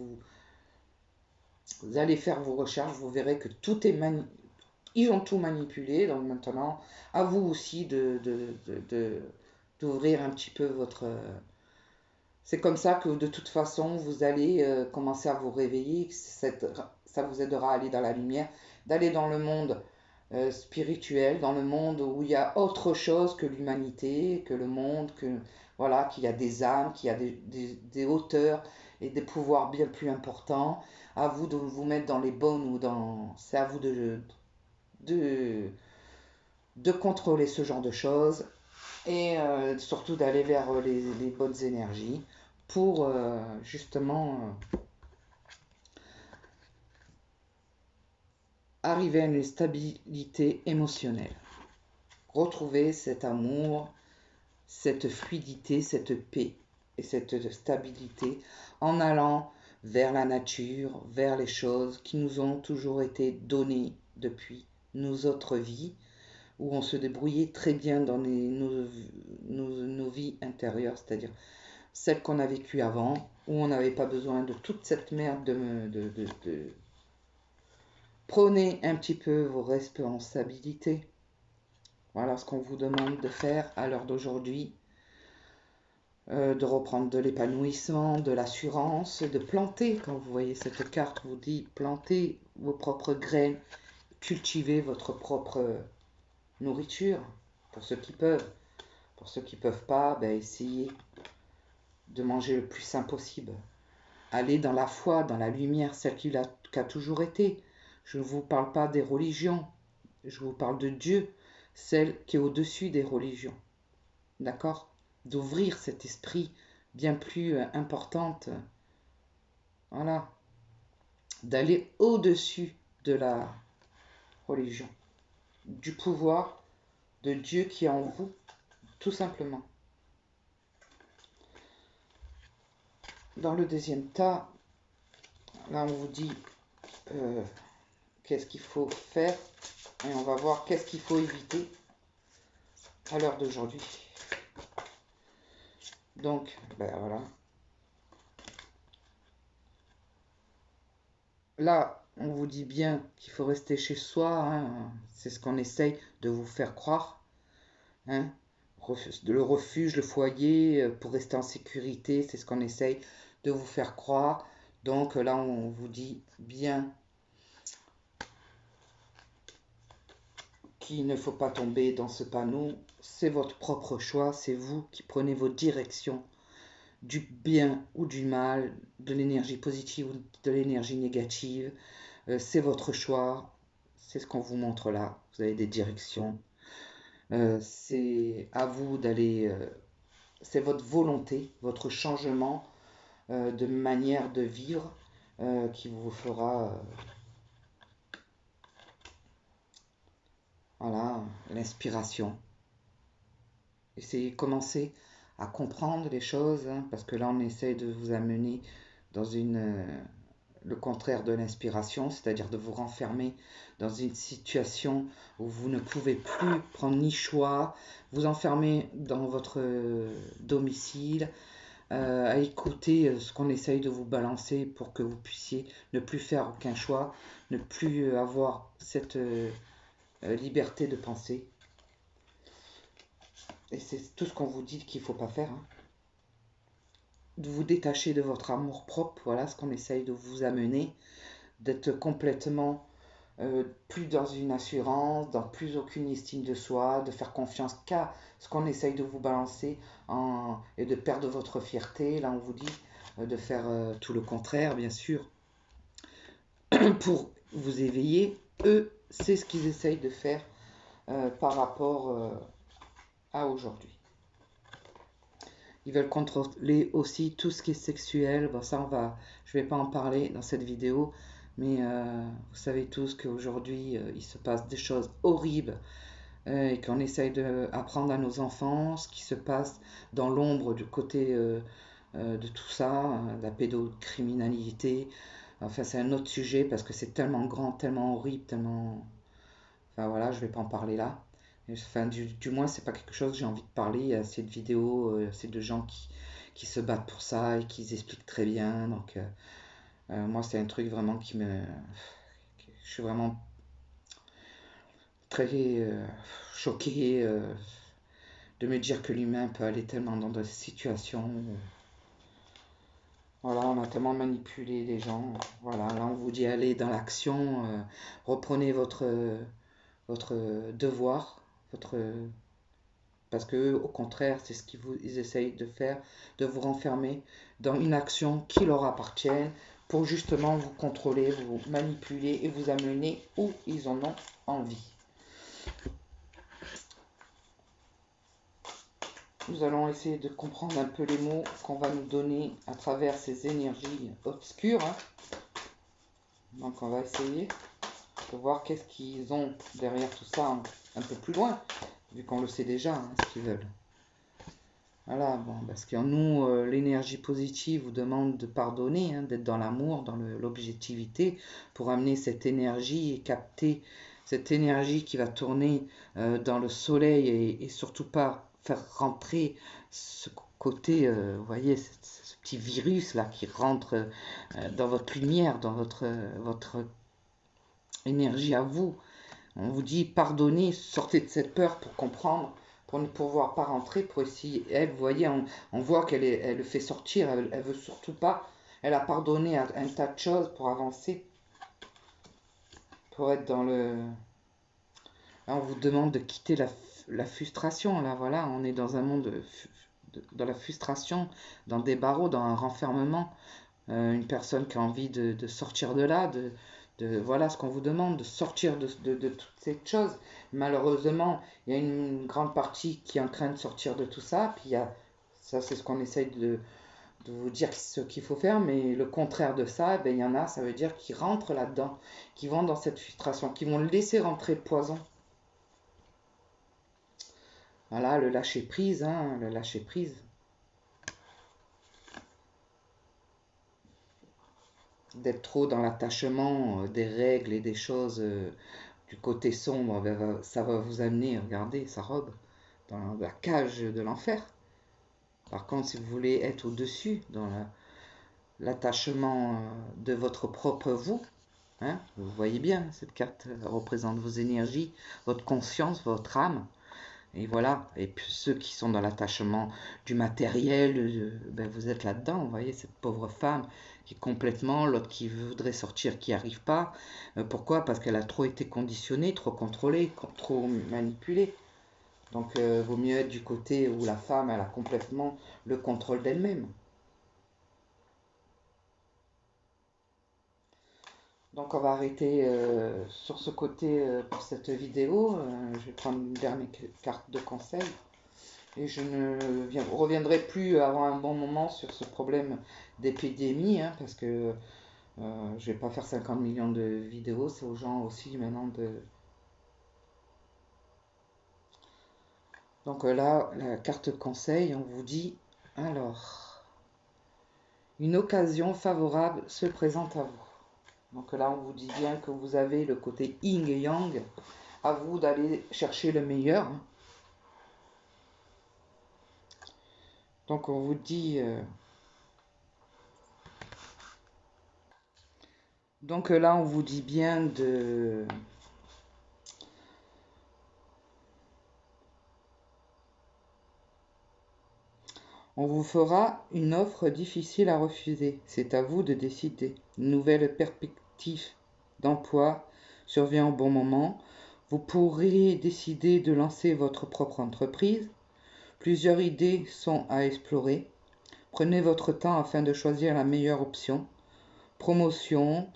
vous allez faire vos recherches, vous verrez que tout est ils ont tout manipulé. Donc maintenant, à vous aussi d'ouvrir un petit peu votre... C'est comme ça que de toute façon, vous allez commencer à vous réveiller. Ça vous aidera à aller dans la lumière, d'aller dans le monde spirituel, dans le monde où il y a autre chose que l'humanité, que le monde, que voilà, qu'il y a des âmes, qu'il y a des hauteurs et des pouvoirs bien plus importants. À vous de vous mettre dans les bonnes ou dans... C'est à vous de, de contrôler ce genre de choses et surtout d'aller vers les bonnes énergies pour justement arriver à une stabilité émotionnelle. Retrouver cet amour, cette fluidité, cette paix et cette stabilité en allant vers la nature, vers les choses qui nous ont toujours été données depuis nos autres vies, où on se débrouillait très bien dans nos vies intérieures, c'est-à-dire celles qu'on a vécues avant, où on n'avait pas besoin de toute cette merde de... Prenez un petit peu vos responsabilités. Voilà ce qu'on vous demande de faire à l'heure d'aujourd'hui. De reprendre de l'épanouissement, de l'assurance, de planter. Quand vous voyez cette carte, vous dit plantez vos propres graines, cultivez votre propre nourriture pour ceux qui peuvent. Pour ceux qui ne peuvent pas, ben, essayez de manger le plus sain possible. Allez dans la foi, dans la lumière, celle qui a toujours été. Je ne vous parle pas des religions, je vous parle de Dieu, celle qui est au-dessus des religions. D'accord? D'ouvrir cet esprit bien plus importante. Voilà. D'aller au-dessus de la religion. Du pouvoir de Dieu qui est en vous, tout simplement. Dans le deuxième tas, là on vous dit qu'est-ce qu'il faut faire et on va voir qu'est-ce qu'il faut éviter à l'heure d'aujourd'hui. Donc, ben voilà. Là, on vous dit bien qu'il faut rester chez soi, hein. C'est ce qu'on essaye de vous faire croire, hein. Le refuge, le foyer, pour rester en sécurité, c'est ce qu'on essaye de vous faire croire. Donc là, on vous dit bien qu'il ne faut pas tomber dans ce panneau. C'est votre propre choix, c'est vous qui prenez vos directions du bien ou du mal, de l'énergie positive ou de l'énergie négative. C'est votre choix, c'est ce qu'on vous montre là. Vous avez des directions. C'est à vous d'aller, c'est votre volonté, votre changement de manière de vivre qui vous fera voilà, l'inspiration. Essayez de commencer à comprendre les choses, hein, parce que là on essaye de vous amener dans le contraire de l'inspiration, c'est-à-dire de vous renfermer dans une situation où vous ne pouvez plus prendre ni choix, vous enfermer dans votre domicile, à écouter ce qu'on essaye de vous balancer pour que vous puissiez ne plus faire aucun choix, ne plus avoir cette liberté de penser. Et c'est tout ce qu'on vous dit qu'il ne faut pas faire, hein. De vous détacher de votre amour propre, voilà ce qu'on essaye de vous amener, d'être complètement plus dans une assurance, dans plus aucune estime de soi, de faire confiance qu'à ce qu'on essaye de vous balancer et de perdre votre fierté. Là, on vous dit de faire tout le contraire, bien sûr, pour vous éveiller. Eux, c'est ce qu'ils essayent de faire par rapport à aujourd'hui. Ils veulent contrôler aussi tout ce qui est sexuel. Bon, ça, je ne vais pas en parler dans cette vidéo, mais vous savez tous qu'aujourd'hui, il se passe des choses horribles et qu'on essaye d'apprendre à nos enfants ce qui se passe dans l'ombre du côté de tout ça, la pédocriminalité. Enfin, c'est un autre sujet parce que c'est tellement grand, tellement horrible, tellement... Enfin voilà, je vais pas en parler là. Enfin, du moins, c'est pas quelque chose que j'ai envie de parler. Il y a assez de vidéos, assez de gens qui se battent pour ça et qui expliquent très bien. Donc, moi, c'est un truc vraiment qui me... Je suis vraiment très choqué de me dire que l'humain peut aller tellement dans des situations où, voilà, on a tellement manipulé les gens. Voilà, là, on vous dit allez dans l'action, reprenez votre devoir, votre parce que au contraire, c'est ce ils essayent de faire, de vous renfermer dans une action qui leur appartient pour justement vous contrôler, vous manipuler et vous amener où ils en ont envie. Nous allons essayer de comprendre un peu les mots qu'on va nous donner à travers ces énergies obscures, hein. Donc on va essayer de voir qu'est-ce qu'ils ont derrière tout ça un peu plus loin, vu qu'on le sait déjà, hein, ce qu'ils veulent. Voilà, bon, parce qu'en nous, l'énergie positive vous demande de pardonner, hein, d'être dans l'amour, dans l'objectivité, pour amener cette énergie et capter cette énergie qui va tourner dans le soleil et surtout pas faire rentrer ce côté, vous voyez, ce petit virus là qui rentre dans votre lumière, dans votre énergie à vous. On vous dit pardonnez, sortez de cette peur pour comprendre, pour ne pouvoir pas rentrer, pour essayer. Elle, vous voyez, on voit elle le fait sortir, elle veut surtout pas. Elle a pardonné à un tas de choses pour avancer, pour être dans le. Là, on vous demande de quitter la frustration. Là, voilà, on est dans un monde dans la frustration, dans des barreaux, dans un renfermement. Une personne qui a envie de sortir de là, voilà ce qu'on vous demande, de sortir de toutes ces choses. Malheureusement, il y a une grande partie qui est en train de sortir de tout ça, puis ça c'est ce qu'on essaye de vous dire ce qu'il faut faire, mais le contraire de ça, ben, il y en a, ça veut dire qu'ils rentrent là-dedans, qui vont dans cette frustration, qui vont laisser rentrer le poison. Voilà, le lâcher prise, hein, le lâcher prise. D'être trop dans l'attachement des règles et des choses du côté sombre, ça va vous amener, regardez sa robe, dans la cage de l'enfer. Par contre, si vous voulez être au-dessus dans l'attachement de votre propre vous, hein, vous voyez bien, cette carte représente vos énergies, votre conscience, votre âme. Et voilà, et puis ceux qui sont dans l'attachement du matériel, ben vous êtes là-dedans, vous voyez, cette pauvre femme qui est complètement, l'autre qui voudrait sortir, qui n'y arrive pas. Pourquoi? Parce qu'elle a trop été conditionnée, trop contrôlée, trop manipulée. Donc, vaut mieux être du côté où la femme, elle a complètement le contrôle d'elle-même. Donc, on va arrêter sur ce côté pour cette vidéo. Je vais prendre une dernière carte de conseil. Et je ne reviendrai plus avant un bon moment sur ce problème d'épidémie, hein, parce que je vais pas faire 50 millions de vidéos. C'est aux gens aussi maintenant de... Donc là, la carte conseil, on vous dit, alors, une occasion favorable se présente à vous. Donc là, on vous dit bien que vous avez le côté yin et yang. À vous d'aller chercher le meilleur. Donc on vous dit... donc là, on vous dit bien de... On vous fera une offre difficile à refuser. C'est à vous de décider. Une nouvelle perspective d'emploi survient au bon moment. Vous pourrez décider de lancer votre propre entreprise. Plusieurs idées sont à explorer. Prenez votre temps afin de choisir la meilleure option. Promotion,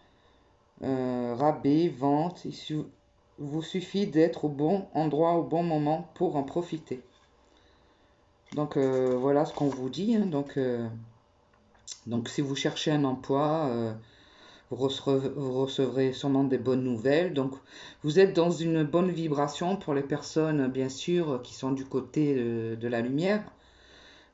rabais, vente. Il vous suffit d'être au bon endroit au bon moment pour en profiter. Donc voilà ce qu'on vous dit, hein. Donc si vous cherchez un emploi, vous recevrez sûrement des bonnes nouvelles. Donc vous êtes dans une bonne vibration pour les personnes, bien sûr, qui sont du côté de la lumière.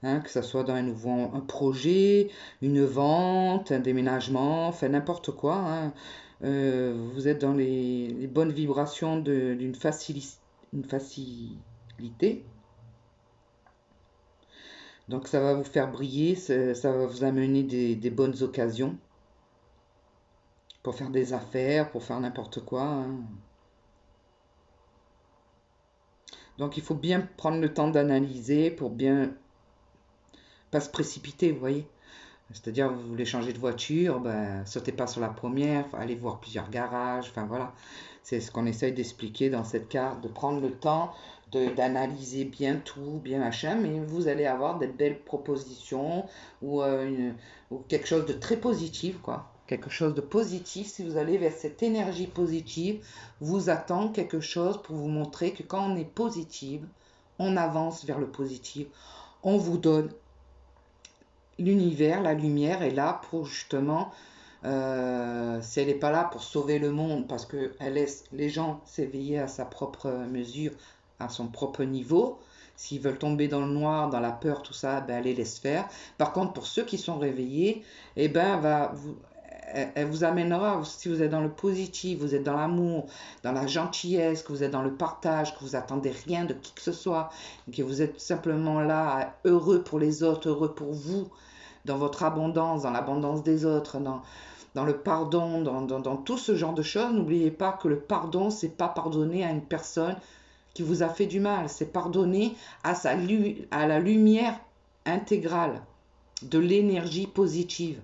Hein, que ce soit dans un projet, une vente, un déménagement, enfin n'importe quoi. Hein. Vous êtes dans les bonnes vibrations d'une facilité. Donc ça va vous faire briller, ça va vous amener des bonnes occasions pour faire des affaires, pour faire n'importe quoi. Hein. Donc il faut bien prendre le temps d'analyser pour bien pas se précipiter, vous voyez. C'est-à-dire, vous voulez changer de voiture, ben, sautez pas sur la première, allez voir plusieurs garages, enfin voilà. C'est ce qu'on essaye d'expliquer dans cette carte, de prendre le temps d'analyser bien tout, bien machin, mais vous allez avoir des belles propositions ou quelque chose de très positif, quoi. Quelque chose de positif, si vous allez vers cette énergie positive, vous attend quelque chose pour vous montrer que quand on est positif, on avance vers le positif, on vous donne l'univers, la lumière est là pour justement, si elle n'est pas là pour sauver le monde, parce qu'elle laisse les gens s'éveiller à sa propre mesure, à son propre niveau. S'ils veulent tomber dans le noir, dans la peur, tout ça, ben, elle les laisse faire. Par contre, pour ceux qui sont réveillés, eh ben, elle vous amènera, si vous êtes dans le positif, vous êtes dans l'amour, dans la gentillesse, que vous êtes dans le partage, que vous attendez rien de qui que ce soit, que vous êtes simplement là, heureux pour les autres, heureux pour vous, dans votre abondance, dans l'abondance des autres, dans le pardon, dans tout ce genre de choses. N'oubliez pas que le pardon, c'est pas pardonner à une personne qui vous a fait du mal, c'est pardonner à la lumière intégrale de l'énergie positive.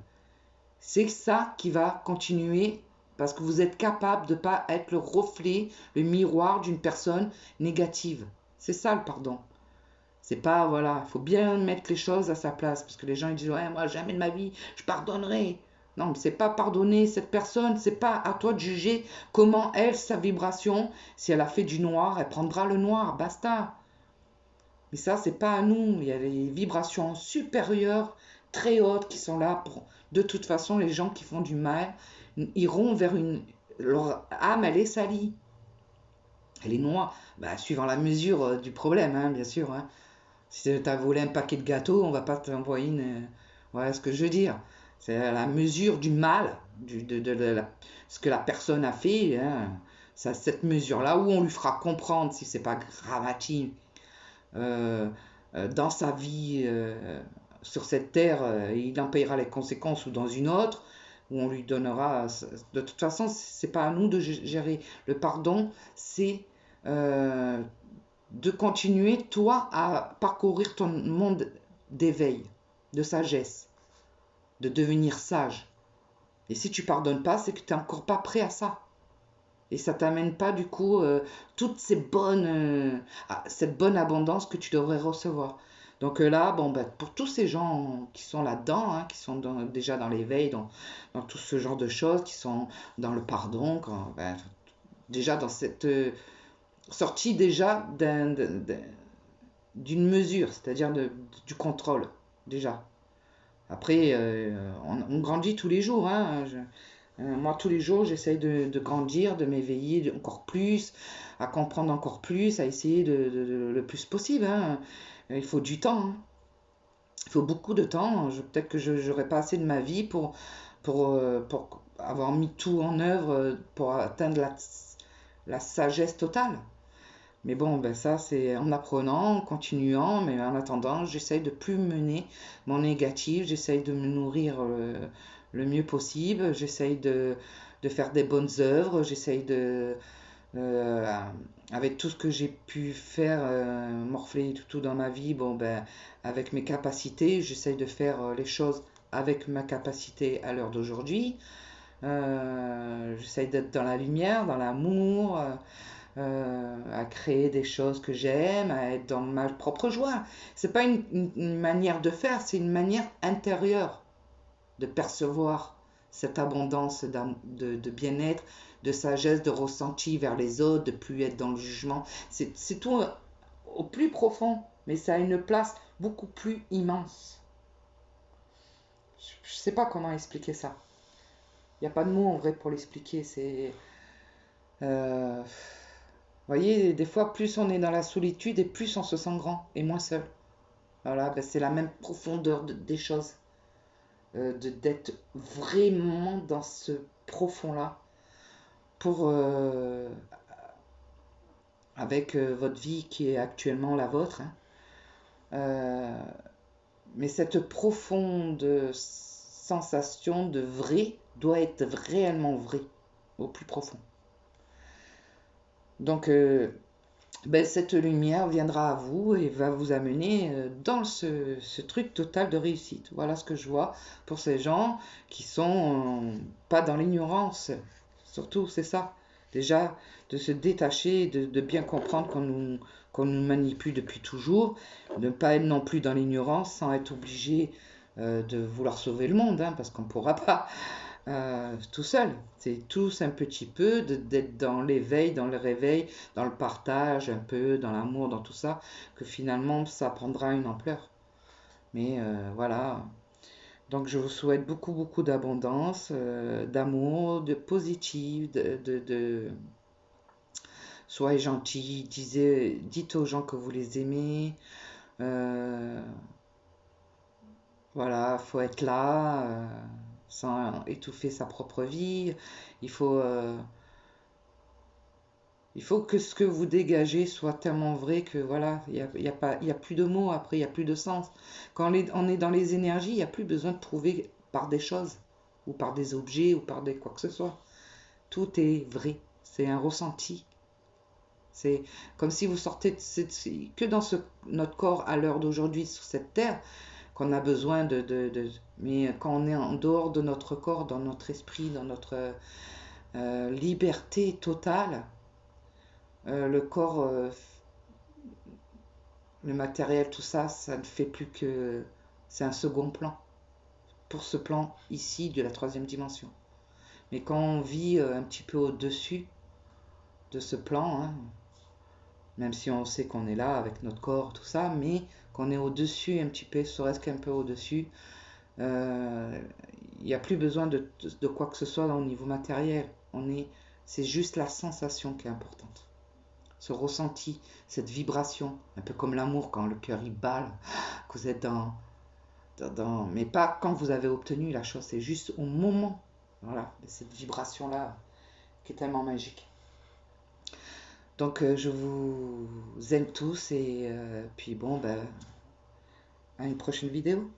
C'est ça qui va continuer parce que vous êtes capable de ne pas être le reflet, le miroir d'une personne négative. C'est ça le pardon. C'est pas, voilà, il faut bien mettre les choses à sa place. Parce que les gens ils disent, ouais, moi, jamais de ma vie, je pardonnerai. Non, mais c'est pas pardonner cette personne, c'est pas à toi de juger comment elle, sa vibration, si elle a fait du noir, elle prendra le noir, basta. Mais ça, c'est pas à nous. Il y a les vibrations supérieures, très hautes, qui sont là pour. De toute façon, les gens qui font du mal iront vers une. Leur âme, elle est salie. Elle est noire. Bah, suivant la mesure du problème, hein, bien sûr. Hein. Si tu as volé un paquet de gâteaux, on va pas t'envoyer une. Voilà ce que je veux dire. C'est à la mesure du mal, ce que la personne a fait. Hein. C'est à cette mesure-là où on lui fera comprendre si c'est pas dramatique. dans sa vie sur cette terre, il en payera les conséquences ou dans une autre, où on lui donnera. De toute façon, c'est pas à nous de gérer. Le pardon, c'est euh, de continuer, toi, à parcourir ton monde d'éveil, de sagesse, de devenir sage. Et si tu pardonnes pas, c'est que tu n'es encore pas prêt à ça. Et ça t'amène pas du coup toutes ces cette bonne abondance que tu devrais recevoir. Donc là, bon, ben, pour tous ces gens qui sont là-dedans, hein, qui sont déjà dans l'éveil, dans tout ce genre de choses, qui sont dans le pardon, déjà dans cette sortie déjà d'une mesure, c'est-à-dire du contrôle, déjà. Après, on grandit tous les jours. Hein. Moi, tous les jours, j'essaye de grandir, de m'éveiller encore plus, à comprendre encore plus, à essayer le plus possible. Hein. Il faut du temps. Hein. Il faut beaucoup de temps. Peut-être que je n'aurai pas assez de ma vie pour avoir mis tout en œuvre pour atteindre la sagesse totale. Mais bon, ben ça, c'est en apprenant, en continuant, mais en attendant, j'essaye de plus mener mon négatif, j'essaye de me nourrir le mieux possible, j'essaye de faire des bonnes œuvres, j'essaye euh, avec tout ce que j'ai pu faire, morfler tout dans ma vie, bon, ben, avec mes capacités, j'essaye de faire les choses avec ma capacité à l'heure d'aujourd'hui. J'essaye d'être dans la lumière, dans l'amour. À créer des choses que j'aime, à être dans ma propre joie. C'est pas une manière de faire, c'est une manière intérieure de percevoir cette abondance de bien-être, de sagesse, de ressenti vers les autres, de plus être dans le jugement. C'est tout au plus profond, mais ça a une place beaucoup plus immense. Je sais pas comment expliquer ça. Il n'y a pas de mots en vrai pour l'expliquer. C'est. Vous voyez, des fois, plus on est dans la solitude et plus on se sent grand et moins seul. Voilà, ben c'est la même profondeur des choses, d'être vraiment dans ce profond-là pour avec votre vie qui est actuellement la vôtre. Hein. Euh, mais cette profonde sensation de vrai doit être réellement vrai, au plus profond. Donc, ben, cette lumière viendra à vous et va vous amener dans ce truc total de réussite. Voilà ce que je vois pour ces gens qui sont pas dans l'ignorance. Surtout, c'est ça. Déjà, de se détacher, de bien comprendre qu'on nous manipule depuis toujours, de ne pas être non plus dans l'ignorance sans être obligé de vouloir sauver le monde, hein, parce qu'on ne pourra pas tout seul. C'est tous un petit peu d'être dans l'éveil, dans le réveil, dans le partage, un peu dans l'amour, dans tout ça, que finalement ça prendra une ampleur. Mais voilà. Donc je vous souhaite beaucoup, beaucoup d'abondance, d'amour, de positif, soyez gentils, dites aux gens que vous les aimez. Euh, voilà, faut être là, sans étouffer sa propre vie. Il faut, euh, il faut que ce que vous dégagez soit tellement vrai que voilà, il y a plus de mots après, il n'y a plus de sens. Quand on est dans les énergies, il n'y a plus besoin de prouver par des choses, ou par des objets, ou par des quoi que ce soit. Tout est vrai, c'est un ressenti. C'est comme si vous sortez que dans notre corps à l'heure d'aujourd'hui sur cette terre, qu'on a besoin mais quand on est en dehors de notre corps, dans notre esprit, dans notre liberté totale, le corps, le matériel, tout ça, ça ne fait plus que. C'est un second plan pour ce plan ici de la troisième dimension. Mais quand on vit un petit peu au-dessus de ce plan, hein, même si on sait qu'on est là avec notre corps, tout ça, mais qu'on est au-dessus un petit peu, serait-ce qu'un peu au-dessus, il n'y a plus besoin de quoi que ce soit au niveau matériel. C'est juste la sensation qui est importante. Ce ressenti, cette vibration, un peu comme l'amour quand le cœur il bat, que vous êtes mais pas quand vous avez obtenu la chose, c'est juste au moment, voilà, cette vibration-là qui est tellement magique. Donc je vous aime tous et puis bon, ben, à une prochaine vidéo.